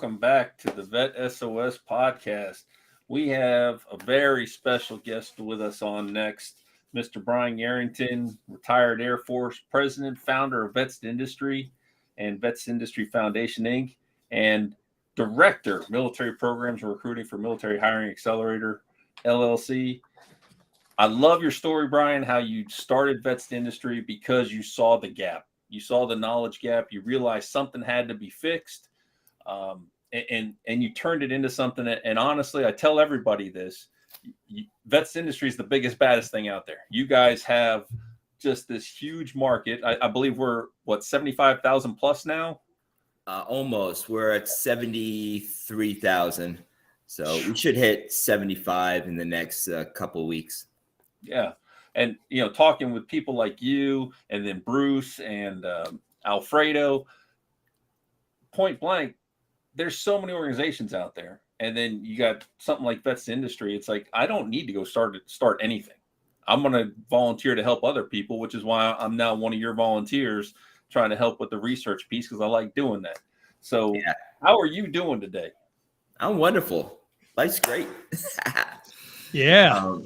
welcome back to the VET S.O.S podcast. We have a very special guest with us on next, Mr. Brian Arrington, retired Air Force president, founder of VETS Industry and VETS Industry Foundation, Inc., and director, military programs and recruiting for Military Hiring Accelerator LLC. I love your story, Brian, how you started VETS Industry because you saw the gap. You saw the knowledge gap. You realized something had to be fixed, and you turned it into something. And honestly, I tell everybody this: VETS Industry is the biggest, baddest thing out there. You guys have just this huge market. I believe we're 75,000 plus now. Almost. We're at 73,000, so we should hit 75 in the next couple of weeks. Yeah. And, talking with people like you and then Bruce and Alfredo, point blank, there's so many organizations out there. And then you got something like VETS Industry. It's like, I don't need to go start anything. I'm going to volunteer to help other people, which is why I'm now one of your volunteers trying to help with the research piece, because I like doing that. So yeah. How are you doing today? I'm wonderful. Life's great. Yeah.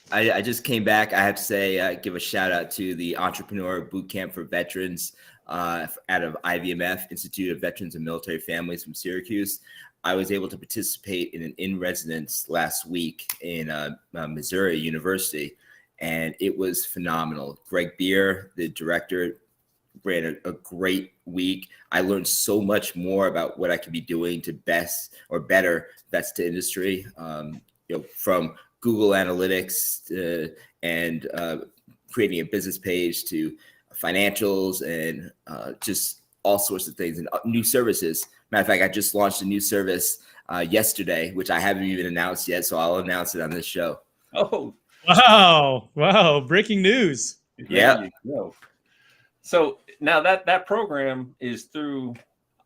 I just came back. I have to say, give a shout out to the Entrepreneur Bootcamp for Veterans out of IVMF, Institute of Veterans and Military Families from Syracuse. I was able to participate in an in-residence last week in Missouri University, and it was phenomenal. Greg Beer, the director, ran a great week. I learned so much more about what I could be doing to best or better VETS to industry, from Google Analytics and creating a business page to financials and just all sorts of things and new services. Matter of fact, I just launched a new service yesterday, which I haven't even announced yet, so I'll announce it on this show. Oh, wow! Breaking news. Yeah. So now that program is through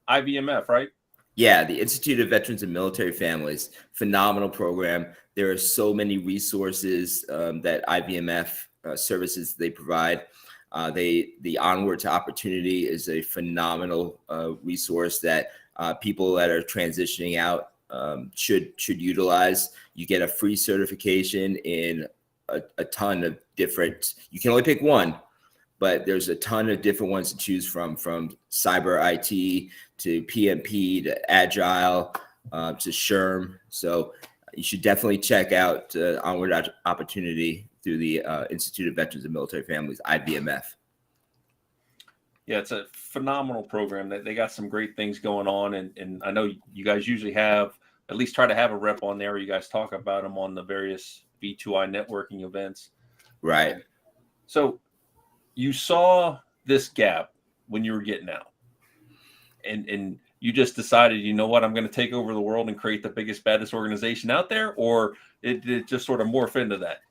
IVMF, right? Yeah, the Institute of Veterans and Military Families, phenomenal program. There are so many resources that IVMF services they provide. The Onward to Opportunity is a phenomenal resource that people that are transitioning out should utilize. You get a free certification in a ton of different. You can only pick one, but there's a ton of different ones to choose from cyber IT to PMP to Agile to SHRM. So you should definitely check out Onward Opportunity through the Institute of Veterans and Military Families, IVMF. Yeah, it's a phenomenal program. They got some great things going on. And I know you guys usually have, at least try to have a rep on there. You guys talk about them on the various V2I networking events. Right. So you saw this gap when you were getting out. And you just decided, you know what, I'm going to take over the world and create the biggest, baddest organization out there? Or it just sort of morph into that?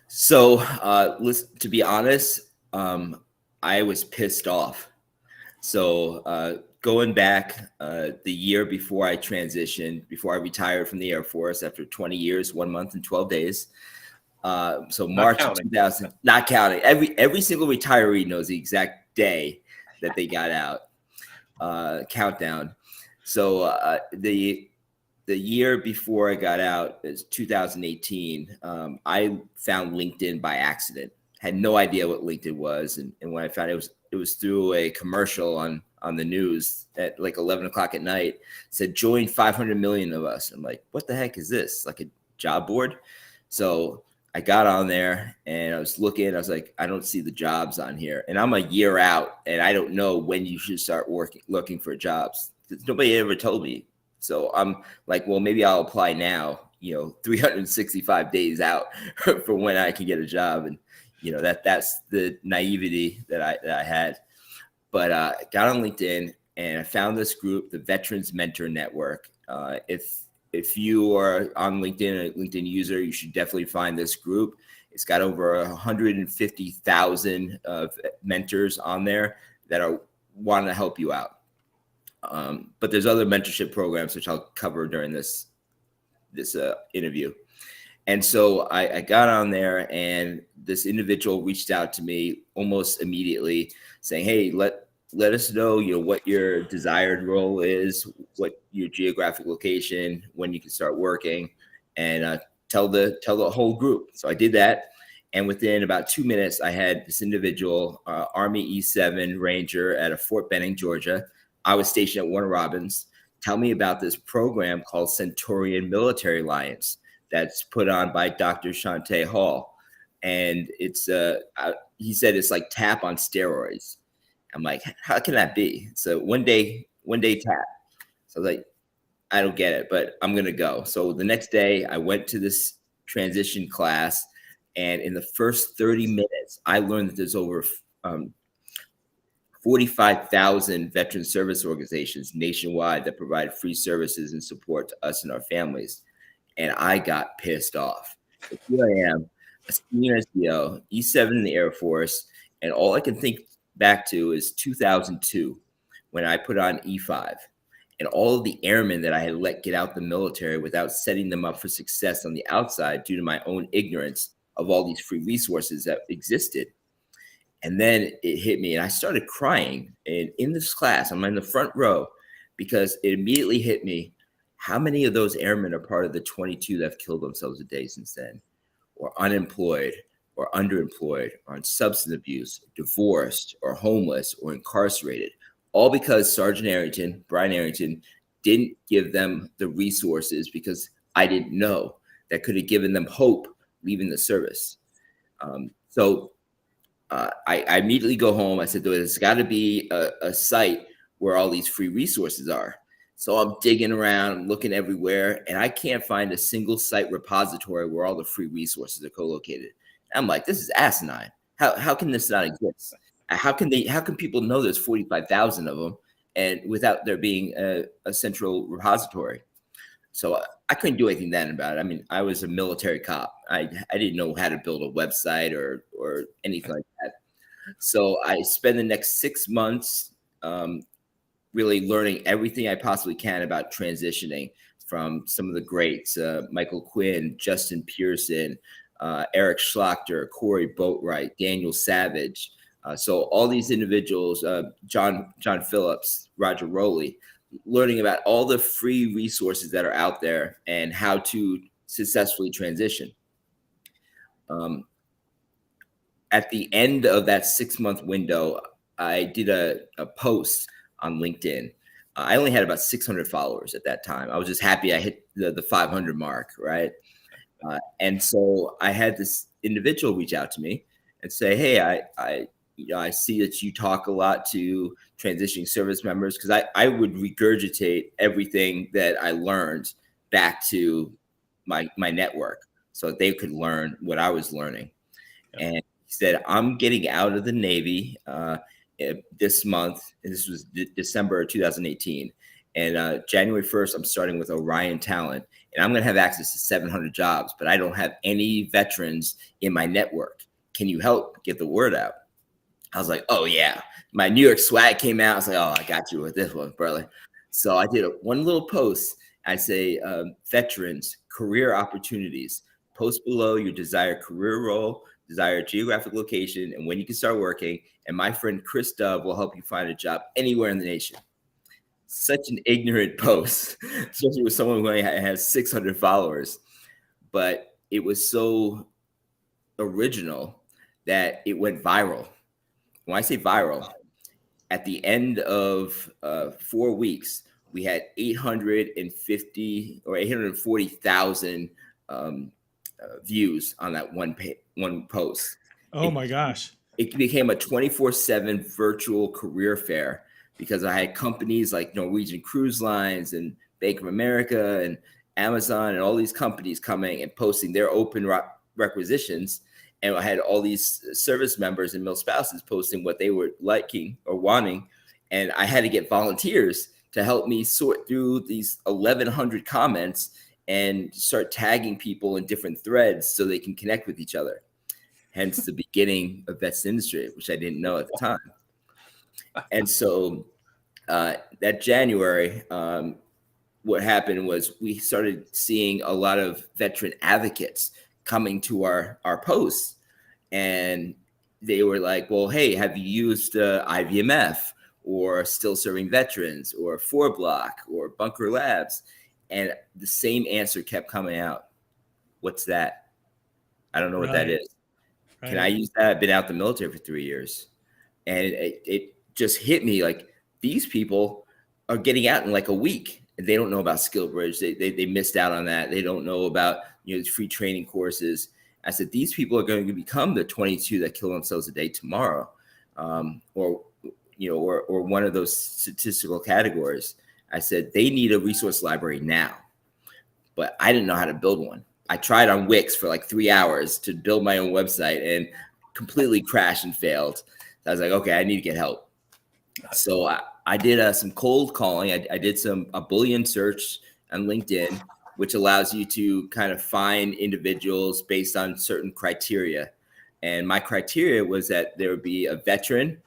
So listen, to be honest, I was pissed off. So going back the year before I transitioned, before I retired from the Air Force after 20 years, 1 month and 12 days. So March of 2000, not counting. Every single retiree knows the exact day that they got out. Countdown. So the year before I got out is 2018. I found LinkedIn by accident. Had no idea what LinkedIn was, and when I found it was through a commercial on the news at like 11 o'clock at night. It said join 500 million of us. I'm like, what the heck is this? Like a job board? So I got on there and I was looking. I was like, I don't see the jobs on here, and I'm a year out, and I don't know when you should start looking for jobs. Nobody ever told me. So I'm like, well, maybe I'll apply now. 365 days out for when I can get a job, and that's the naivety that I had. But I got on LinkedIn and I found this group, the Veterans Mentor Network. If you are on LinkedIn, a LinkedIn user, you should definitely find this group. It's got over 150,000 mentors on there that are wanting to help you out. But there's other mentorship programs which I'll cover during this interview. And so I got on there, and this individual reached out to me almost immediately saying, hey, let us know, what your desired role is, what your geographic location, when you can start working, and tell the whole group. So I did that. And within about 2 minutes, I had this individual, Army E7 Ranger at a Fort Benning, Georgia. I was stationed at Warner Robins. Tell me about this program called Centurion Military Alliance that's put on by Dr. Shante Hall. And it's, he said it's like TAP on steroids. I'm like, how can that be? So one day TAP. So I was like, I don't get it, but I'm going to go. So the next day I went to this transition class. And in the first 30 minutes, I learned that there's over 45,000 veteran service organizations nationwide that provide free services and support to us and our families. And I got pissed off. So here I am, a senior SEO, E7 in the Air Force, and all I can think back to is 2002 when I put on E5. And all of the airmen that I had let get out the military without setting them up for success on the outside due to my own ignorance of all these free resources that existed. And then it hit me and I started crying. And in this class, I'm in the front row because it immediately hit me. How many of those airmen are part of the 22 that have killed themselves a day since then, or unemployed, or underemployed, or on substance abuse, divorced, or homeless, or incarcerated? All because Sergeant Arrington, Brian Arrington, didn't give them the resources because I didn't know that could have given them hope leaving the service. I immediately go home. I said, there's got to be a site where all these free resources are. So I'm digging around, I'm looking everywhere, and I can't find a single site repository where all the free resources are co-located. I'm like, this is asinine. How can this not exist? How can people know there's 45,000 of them and without there being a central repository? So I couldn't do anything then about it. I mean, I was a military cop. I didn't know how to build a website or anything like that. So I spent the next 6 months really learning everything I possibly can about transitioning from some of the greats, Michael Quinn, Justin Pearson, Eric Schlachter, Corey Boatwright, Daniel Savage. So all these individuals, John Phillips, Roger Rowley, learning about all the free resources that are out there and how to successfully transition. At the end of that 6-month window, I did a post on LinkedIn. I only had about 600 followers at that time. I was just happy I hit the 500 mark, right? And so I had this individual reach out to me and say, hey, I see that you talk a lot to transitioning service members, because I would regurgitate everything that I learned back to my network so that they could learn what I was learning. Yeah. And he said, I'm getting out of the Navy this month. And this was December 2018. And January 1st, I'm starting with Orion Talent. And I'm going to have access to 700 jobs, but I don't have any veterans in my network. Can you help get the word out? I was like, oh, yeah. My New York swag came out. I was like, oh, I got you with this one, brother. So I did one little post. I say, veterans, career opportunities. Post below your desired career role, desired geographic location, and when you can start working. And my friend Chris Dove will help you find a job anywhere in the nation. Such an ignorant post, especially with someone who only has 600 followers. But it was so original that it went viral. When I say viral, at the end of 4 weeks, we had 850 or 840,000 views on that one post. Oh my gosh. It became a 24/7 virtual career fair because I had companies like Norwegian Cruise Lines and Bank of America and Amazon and all these companies coming and posting their open requisitions. And I had all these service members and male spouses posting what they were liking or wanting. And I had to get volunteers to help me sort through these 1,100 comments and start tagging people in different threads so they can connect with each other. Hence the beginning of VET's industry, which I didn't know at the time. And so that January, what happened was we started seeing a lot of veteran advocates coming to our posts, and they were like, well, hey, have you used IVMF or Still Serving Veterans or 4Block or Bunker Labs. And the same answer kept coming out. What's that? I don't know what that is. Can I use that? I've been out the military for 3 years. And it just hit me like, these people are getting out in like a week. And they don't know about SkillBridge. They missed out on that. They don't know about free training courses. I said, these people are going to become the 22 that kill themselves a day tomorrow, or one of those statistical categories. I said, they need a resource library now, but I didn't know how to build one. I tried on Wix for like 3 hours to build my own website and completely crashed and failed. I was like, okay, I need to get help. So I did some cold calling. I did a Boolean search on LinkedIn, which allows you to kind of find individuals based on certain criteria. And my criteria was that there would be a veteran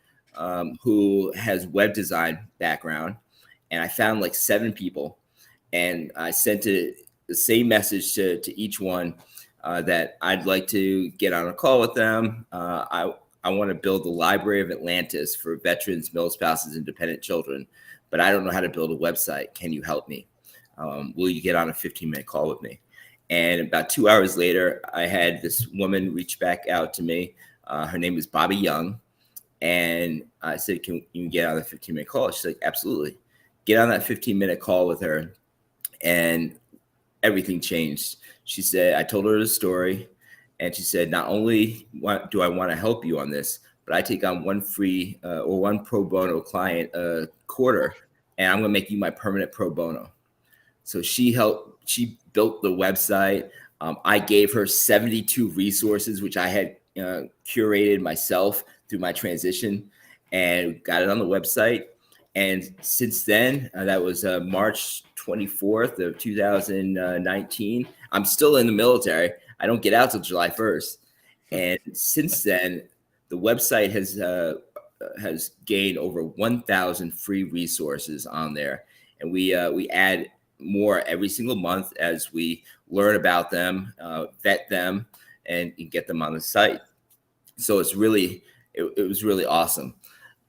who has web design background. And I found like 7 people. And I sent the same message to each one that I'd like to get on a call with them. I want to build the Library of Atlantis for veterans, mill spouses, and dependent children, but I don't know how to build a website. Can you help me? Will you get on a 15-minute call with me? And about 2 hours later, I had this woman reach back out to me. Her name is Bobby Young. And I said, can you get on a 15-minute call? She's like, absolutely. Get on that 15-minute call with her. And everything changed. She said, I told her the story. And she said, not only do I want to help you on this, but I take on one free or one pro bono client a quarter, and I'm going to make you my permanent pro bono. So she built the website. I gave her 72 resources, which I had curated myself through my transition, and got it on the website. And since then, that was March 24th of 2019. I'm still in the military. I don't get out till July 1st. And since then, the website has gained over 1,000 free resources on there. And we add more every single month as we learn about them, vet them, and get them on the site. So it was really awesome.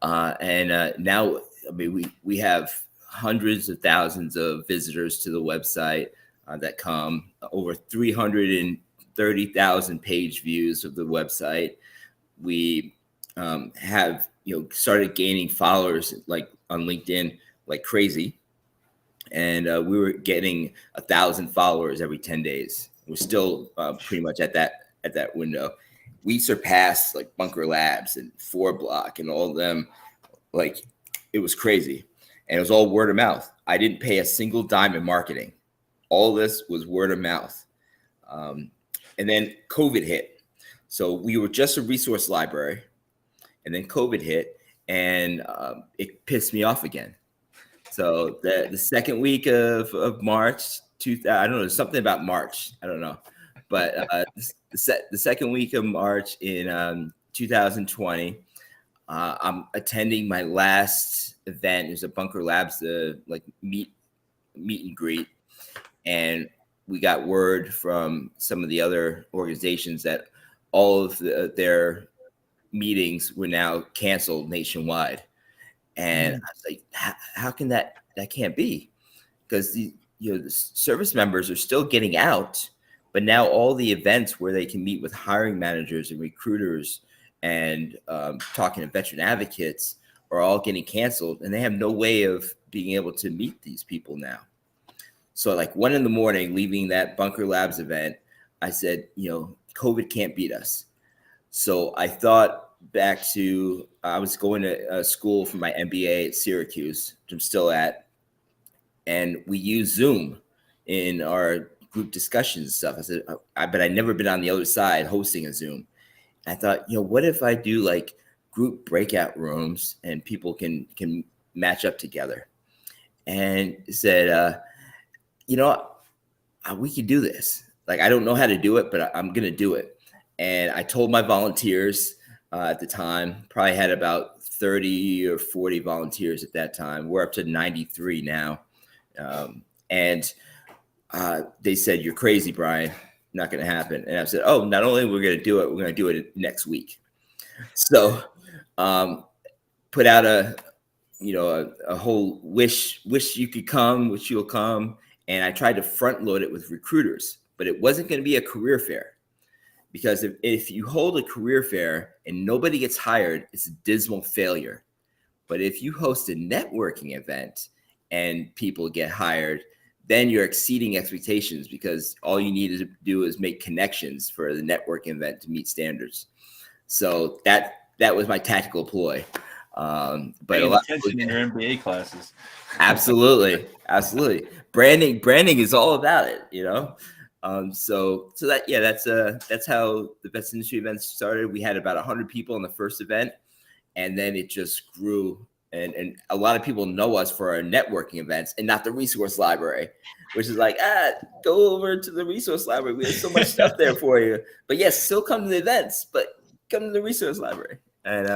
Now, I mean, we have hundreds of thousands of visitors to the website that come, over 330,000 page views of the website. We have started gaining followers like on LinkedIn like crazy, and we were getting 1,000 followers every 10 days. We're still pretty much at that window. We surpassed like Bunker Labs and 4Block and all of them. Like, it was crazy, and it was all word of mouth. I didn't pay a single dime in marketing. All this was word of mouth. And then COVID hit. So we were just a resource library, and then COVID hit, and it pissed me off again. So the second week of March, I don't know, something about March. I don't know. But the second week of March in 2020, I'm attending my last event. It was a Bunker Labs like meet and greet, and we got word from some of the other organizations that all of their meetings were now canceled nationwide. And I was like, how can that can't be? Because the service members are still getting out, but now all the events where they can meet with hiring managers and recruiters and talking to veteran advocates are all getting canceled, and they have no way of being able to meet these people now. So like 1 a.m, leaving that Bunker Labs event, I said, COVID can't beat us. So I thought back to, I was going to school for my MBA at Syracuse, which I'm still at. And we use Zoom in our group discussions and stuff. I said, but I'd never been on the other side hosting a Zoom. I thought, what if I do like group breakout rooms and people can match up together? And said, we could do this. Like, I don't know how to do it, but I'm going to do it. And I told my volunteers at the time, probably had about 30 or 40 volunteers at that time. We're up to 93 now. And they said, you're crazy, Brian. Not going to happen. And I said, oh, not only we're going to do it, we're going to do it next week. So put out a a whole wish you could come, wish you'll come. And I tried to front load it with recruiters, but it wasn't going to be a career fair, because if you hold a career fair and nobody gets hired, it's a dismal failure. But if you host a networking event and people get hired, then you're exceeding expectations, because all you need to do is make connections for the networking event to meet standards. So that was my tactical ploy. But Paying a lot attention in your MBA classes. Absolutely. Branding is all about it, So that's how the Vets Industry events started. We had about 100 people in the first event, and then it just grew. And a lot of people know us for our networking events and not the resource library, which is like, go over to the resource library. We have so much stuff there for you. But yes, still come to the events, but come to the resource library. And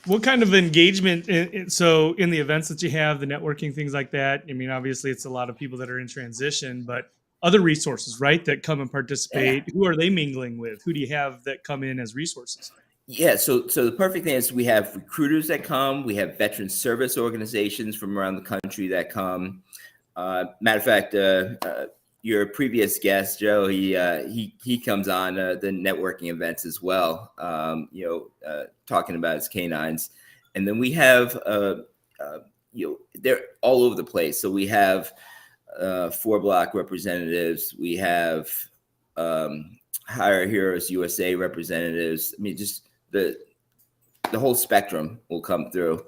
What kind of engagement? So in the events that you have, the networking, things like that. I mean, obviously, it's a lot of people that are in transition, but other resources, right, that come and participate. Yeah. Who are they mingling with? Who do you have that come in as resources? Yeah, so the perfect thing is we have recruiters that come. We have veteran service organizations from around the country that come. Matter of fact, your previous guest, Joe, he comes on the networking events as well. Talking about his canines, and then we have they're all over the place. So we have 4-block representatives. We have Hire Heroes USA representatives. I mean, just the whole spectrum will come through.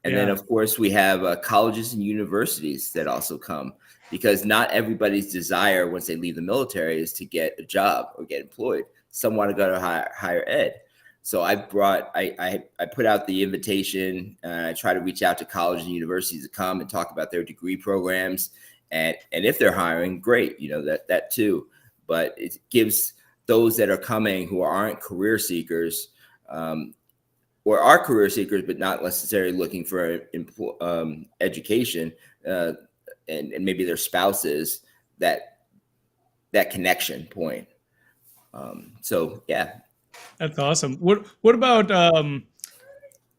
And then, of course, we have colleges and universities that also come, because not everybody's desire once they leave the military is to get a job or get employed. Some want to go to higher ed. So I put out the invitation. I try to reach out to colleges and universities to come and talk about their degree programs. And if they're hiring, great, that too. But it gives those that are coming who aren't career seekers, or are career seekers, but not necessarily looking for education, and maybe their spouses, that connection point. That's awesome. What about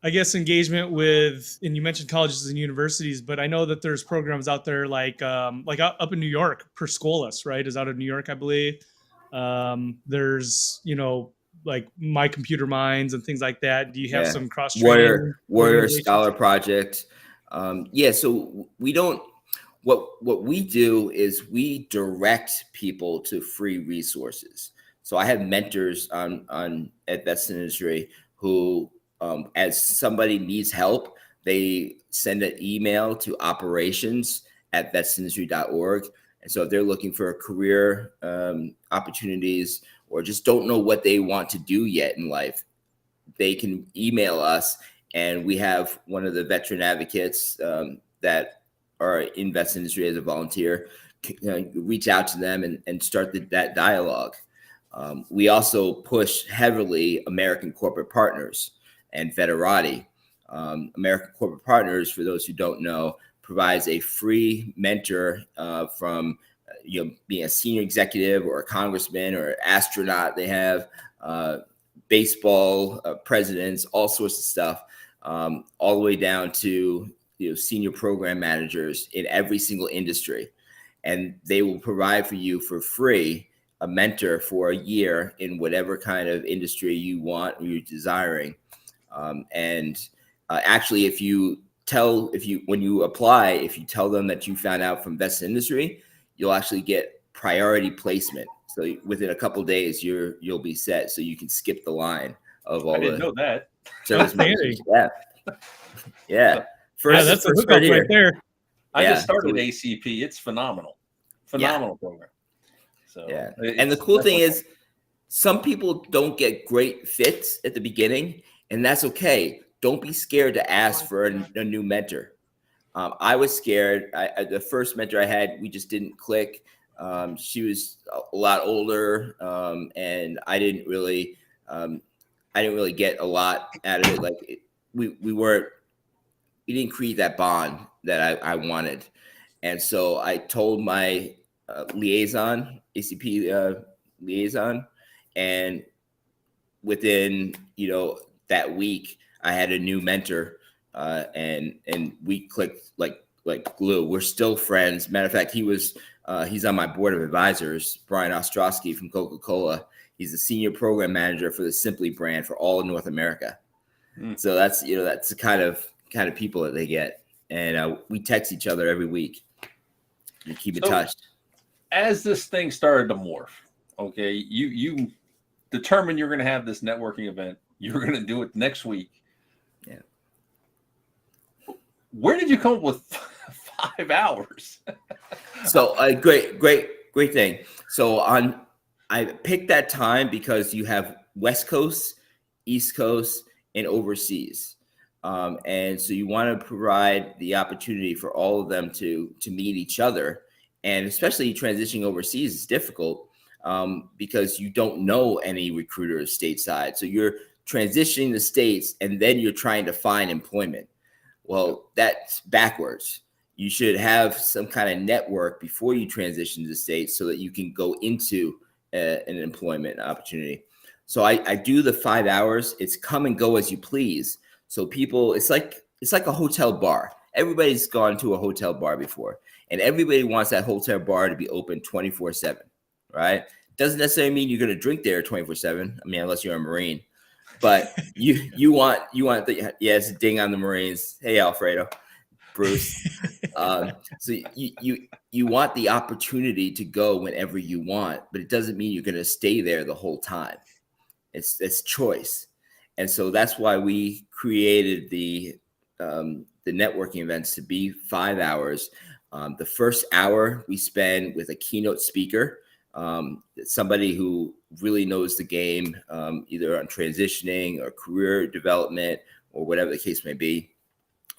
I guess engagement with, and you mentioned colleges and universities, but I know that there's programs out there like up in New York, Perscolas, right, is out of New York, I believe. There's like My Computer Minds and things like that. Do you have some cross training? Warrior Scholar Project. So we don't. What we do is we direct people to free resources. So I have mentors at Vets Industry who, as somebody needs help, they send an email to operations@vetsindustry.org. And so if they're looking for career opportunities, or just don't know what they want to do yet in life, they can email us, and we have one of the veteran advocates that are in Vets Industry as a volunteer reach out to them and start that dialogue. We also push heavily American Corporate Partners and Veterati. American Corporate Partners, for those who don't know, provides a free mentor from being a senior executive or a congressman or astronaut. They have baseball presidents, all sorts of stuff, all the way down to senior program managers in every single industry. And they will provide for you for free a mentor for a year in whatever kind of industry you want or you're desiring. Actually, when you apply, if you tell them that you found out from Vets Industry, you'll actually get priority placement. So within a couple of days, you'll be set. So you can skip the line of all. I didn't know that. Service managers. Yeah. That's a hookup right there. I just started ACP. It's phenomenal program. So and the cool thing is, some people don't get great fits at the beginning, and that's okay. Don't be scared to ask for a new mentor. I was scared. The first mentor I had, we just didn't click. She was a lot older, and I didn't really get a lot out of it. Like we didn't create that bond that I wanted, and so I told my liaison, ACP liaison, and within that week, I had a new mentor and we clicked like glue. We're still friends. Matter of fact, he's on my board of advisors. Brian Ostrowski from Coca-Cola. He's the senior program manager for the Simply brand for all of North America. So that's the kind of people that they get, and we text each other every week. We keep in touch. As this thing started to morph, okay, you determined you're going to have this networking event. You're going to do it next week. Yeah. Where did you come up with 5 hours? So great thing. So I picked that time because you have West Coast, East Coast, and overseas. And so you want to provide the opportunity for all of them to meet each other. And especially transitioning overseas is difficult because you don't know any recruiters stateside. So you're transitioning the States and then you're trying to find employment. Well, that's backwards. You should have some kind of network before you transition to the States so that you can go into an employment opportunity. So I do the 5 hours. It's come and go as you please. So people, it's like a hotel bar. Everybody's gone to a hotel bar before, and everybody wants that hotel bar to be open 24/7, right? Doesn't necessarily mean you're going to drink there 24/7. I mean, unless you're a Marine, but you want it's a ding on the Marines. Hey, Alfredo, Bruce. So you want the opportunity to go whenever you want, but it doesn't mean you're going to stay there the whole time. It's choice. And so that's why we created the networking events to be 5 hours. The first hour we spend with a keynote speaker, somebody who really knows the game, either on transitioning or career development or whatever the case may be.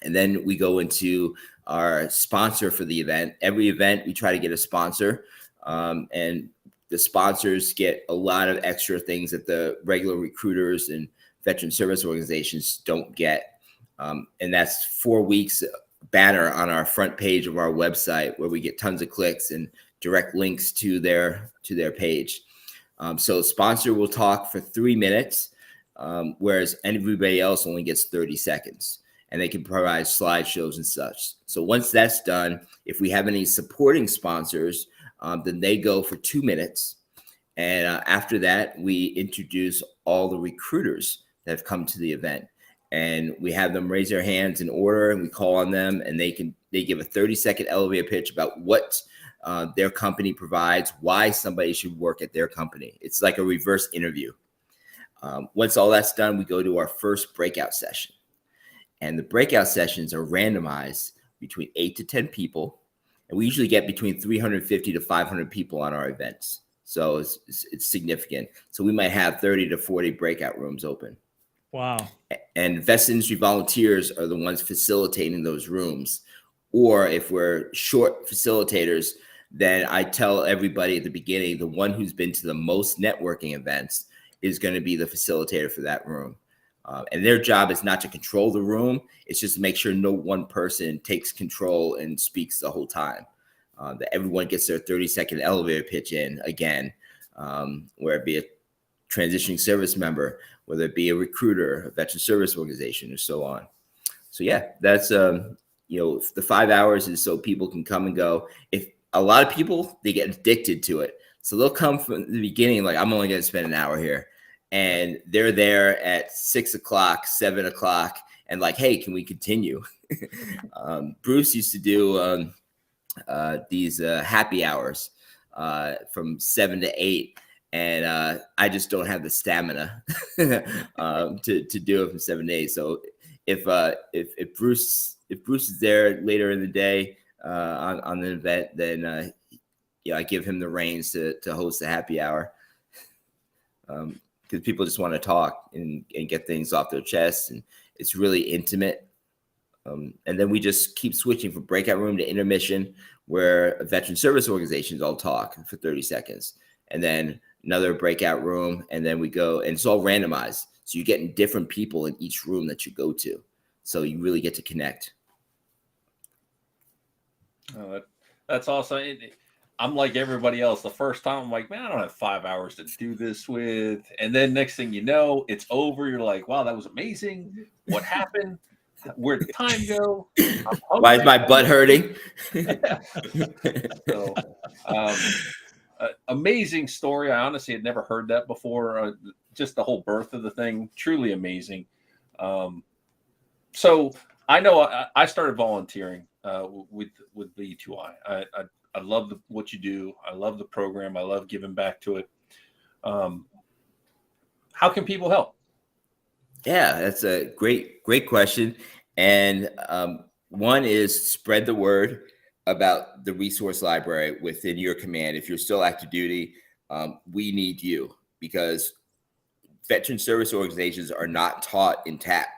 And then we go into our sponsor for the event. Every event we try to get a sponsor, and the sponsors get a lot of extra things that the regular recruiters and veteran service organizations don't get. And that's 4 weeks banner on our front page of our website where we get tons of clicks and direct links to their page. So sponsor will talk for 3 minutes, whereas everybody else only gets 30 seconds. And they can provide slideshows and such. So once that's done, if we have any supporting sponsors, then they go for 2 minutes. And after that, we introduce all the recruiters that have come to the event. And we have them raise their hands in order, and we call on them, and they give a 30-second elevator pitch about what their company provides, why somebody should work at their company. It's like a reverse interview. Once all that's done, we go to our first breakout session. And the breakout sessions are randomized between 8 to 10 people. And we usually get between 350 to 500 people on our events. So it's significant. So we might have 30 to 40 breakout rooms open. Wow. And Vest Industry volunteers are the ones facilitating those rooms. Or if we're short facilitators, then I tell everybody at the beginning, the one who's been to the most networking events is going to be the facilitator for that room. And their job is not to control the room. It's just to make sure no one person takes control and speaks the whole time. That everyone gets their 30-second elevator pitch in again, whether it be a transitioning service member, whether it be a recruiter, a veteran service organization, or so on. So yeah, that's the 5 hours is so people can come and go. If a lot of people, they get addicted to it, so they'll come from the beginning like, I'm only going to spend an hour here. And they're there at 6 o'clock, 7 o'clock, and like, hey, can we continue? Bruce used to do these happy hours from 7 to 8, and I just don't have the stamina to do it from 7 to 8. So if Bruce is there later in the day on the event, then I give him the reins to host the happy hour. Because people just want to talk and get things off their chest, and it's really intimate. And then we just keep switching from breakout room to intermission, where veteran service organizations all talk for 30 seconds, and then another breakout room, and then we go, and it's all randomized. So you're getting different people in each room that you go to. So you really get to connect. Oh, that's awesome. I'm like everybody else. The first time I'm like, man, I don't have 5 hours to do this with. And then next thing you know, it's over. You're like, wow, that was amazing. What happened? Where'd the time go? Why is my butt hurting? So, amazing story. I honestly had never heard that before. Just the whole birth of the thing, truly amazing. So I know I started volunteering with V2I. I love what you do. I love the program. I love giving back to it. How can people help? Yeah, that's a great question. And one is spread the word about the resource library within your command. If you're still active duty, we need you, because veteran service organizations are not taught in TAP.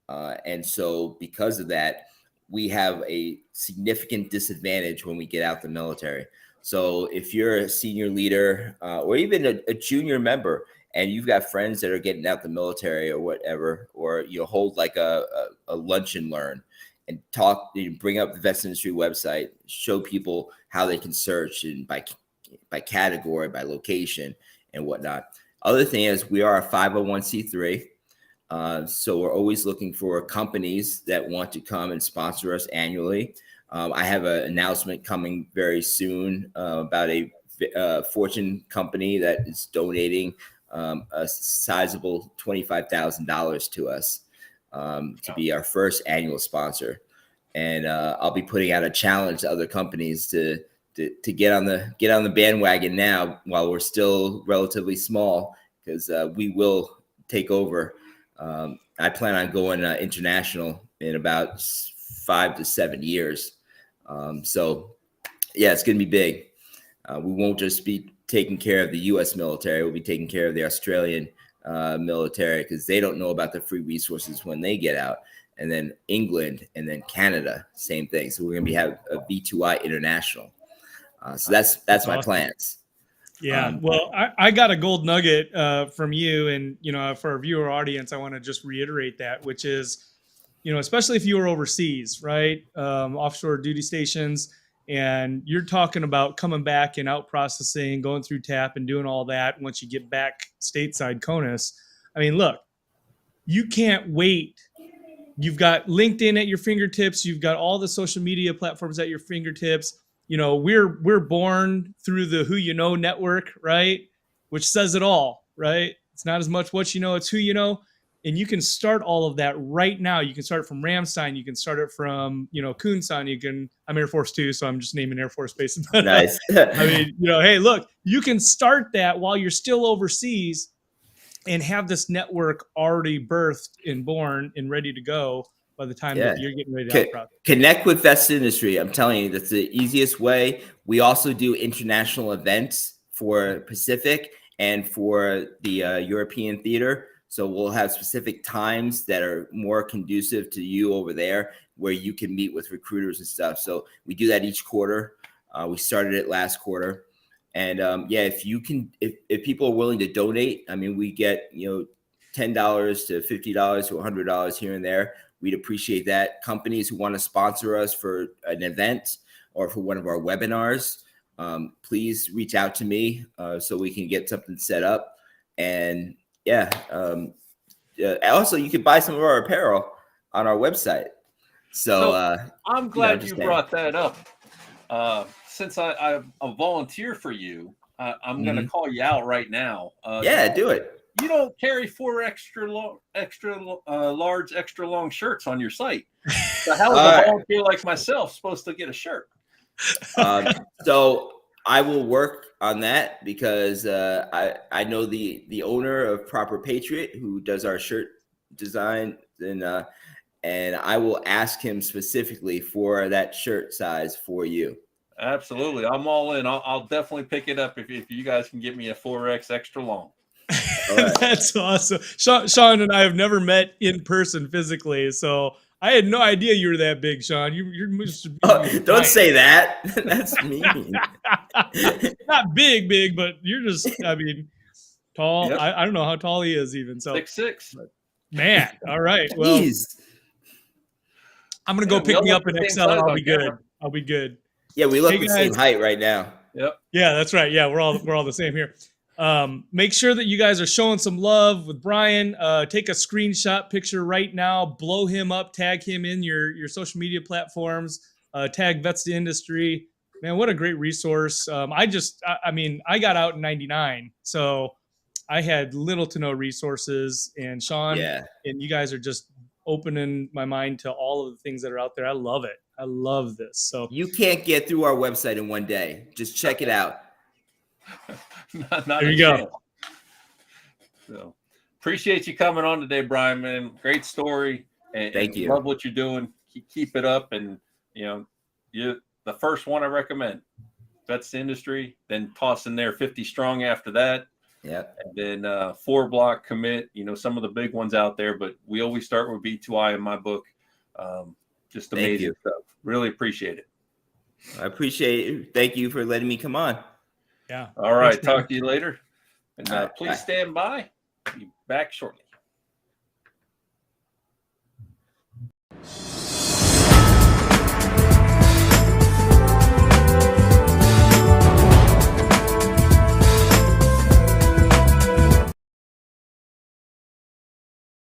And so because of that, we have a significant disadvantage when we get out the military. So if you're a senior leader or even a junior member, and you've got friends that are getting out the military or whatever, or you hold like a lunch and learn and talk, bring up the Vets Industry website, show people how they can search and by category, by location and whatnot. Other thing is we are a 501c3. So we're always looking for companies that want to come and sponsor us annually. I have an announcement coming very soon about a Fortune company that is donating a sizable $25,000 to us to be our first annual sponsor. And I'll be putting out a challenge to other companies to get on the bandwagon now while we're still relatively small, because we will take over. I plan on going international in about 5 to 7 years. So yeah, it's going to be big. We won't just be taking care of the U.S. military. We'll be taking care of the Australian military, because they don't know about the free resources when they get out. And then England, and then Canada, same thing. So we're going to have a V2I international. So that's my awesome plans. Yeah. Well, I got a gold nugget from you, and, for our viewer audience, I want to just reiterate that, which is, especially if you were overseas, right? Offshore duty stations, and you're talking about coming back and out processing, going through TAP and doing all that. Once you get back stateside CONUS, I mean, look, you can't wait. You've got LinkedIn at your fingertips. You've got all the social media platforms at your fingertips. We're born through the Who You Know network, right? Which says it all, right? It's not as much what you know, it's who you know. And you can start all of that right now. You can start it from Ramstein. You can start it from, Kunsan. I'm Air Force too, so I'm just naming Air Force bases. Nice. I mean, hey, look, you can start that while you're still overseas and have this network already birthed and born and ready to go by the time that you're getting ready to connect with Vets Industry. I'm telling you, that's the easiest way. We also do international events for Pacific and for the European theater. So we'll have specific times that are more conducive to you over there, where you can meet with recruiters and stuff. So we do that each quarter. We started it last quarter. And if people are willing to donate, I mean, we get, $10 to $50 to $100 here and there. We'd appreciate that. Companies who want to sponsor us for an event or for one of our webinars, please reach out to me so we can get something set up. And also you can buy some of our apparel on our website. So I'm glad you brought that up. Since I a volunteer for you, I'm going to call you out right now. Do it. You don't carry 4 extra large, extra long shirts on your site. So how is a volunteer like myself supposed to get a shirt? So I will work on that, because I know the owner of Proper Patriot, who does our shirt design, and I will ask him specifically for that shirt size for you. Absolutely, I'm all in. I'll definitely pick it up if you guys can get me a 4X extra long. Right. That's awesome. Sean and I have never met in person physically, so I had no idea you were that big, Sean. You're don't say that. That's mean. Not big, but you're just, tall. Yep. I don't know how tall he is even. So 6'6". Man, all right. Well, I'm gonna go pick me up an XL. I'll be good. I'll be good. Yeah, we look the same height right now. Yep. Yeah, that's right. Yeah, we're all the same here. Make sure that you guys are showing some love with Brian. Take a screenshot picture right now, blow him up, tag him in your social media platforms, tag Vets to Industry. Man, what a great resource. I mean, I got out in 99, so I had little to no resources, and Sean Yeah. and you guys are just opening my mind to all of the things that are out there. I love it. I love this. So You can't get through our website in one day. Just check it out. Not there a you go. chance. So appreciate you coming on today, Brian, man. Great story. And Thank you. Love what you're doing. Keep it up. And, you're the first one I recommend. That's the industry. Then toss in there 50 strong after that. Yeah. And then 4 block commit, some of the big ones out there. But we always start with B2I in my book. Just amazing stuff. Really appreciate it. I appreciate it. Thank you for letting me come on. Yeah. All right. Thanks, man. Talk to you later. And All right, please bye. stand by. Be back shortly.